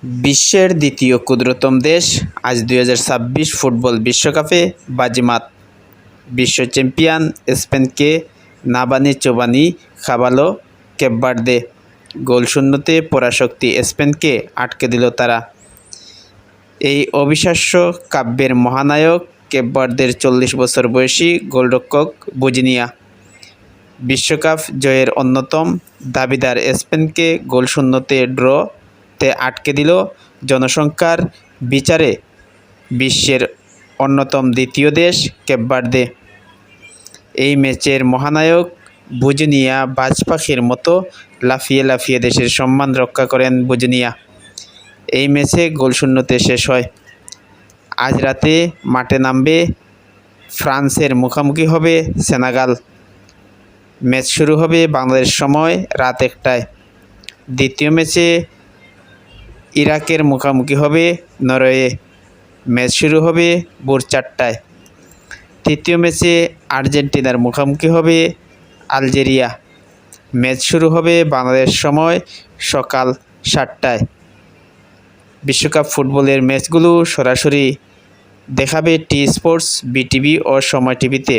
বিশ্বের দ্বিতীয় ক্ষুদ্রতম দেশ আজ 2026 ফুটবল বিশ্বকাপে বাজিমাত। বিশ্ব চ্যাম্পিয়ন স্পেনকে না বানিয়ে চোবানি খাওয়ালো কেপ ভার্দে। গোলশূন্যতে পরাশক্তি স্পেনকে আটকে দিল তারা। এই অবিশ্বাস্য কাব্যের মহানায়ক কেপ ভার্দের 40 বছর বয়সী গোলরক্ষক বুজিনিয়া। বিশ্বকাপ জয়ের অন্যতম দাবিদার স্পেনকে গোলশূন্যতে ড্রতে আটকে দিল। জনসংখ্যার বিচারে বিশ্বের অন্যতম দ্বিতীয় দেশ কেপ ভার্দে। এই ম্যাচের মহানায়ক বুজিনিয়া বাজ পাখির মতো লাফিয়ে লাফিয়ে দেশের সম্মান রক্ষা করেন বুজিনিয়া। এই ম্যাচে গোলশূন্যতে শেষ হয়। আজ রাতে মাঠে নামবে ফ্রান্সের মুখোমুখি হবে সেনেগাল। ম্যাচ শুরু হবে বাংলাদেশ সময় রাত 1টায়। দ্বিতীয় ম্যাচে ইরাকের মুখোমুখি হবে নরওয়ে। ম্যাচ শুরু হবে ভোর 4টায়। তৃতীয় ম্যাচে আর্জেন্টিনার মুখোমুখি হবে আলজেরিয়া। ম্যাচ শুরু হবে বাংলাদেশ সময় সকাল 7টায়। বিশ্বকাপ ফুটবলের ম্যাচগুলো সরাসরি দেখাবে টি স্পোর্টস, বিটিভি ও সময় টিভিতে।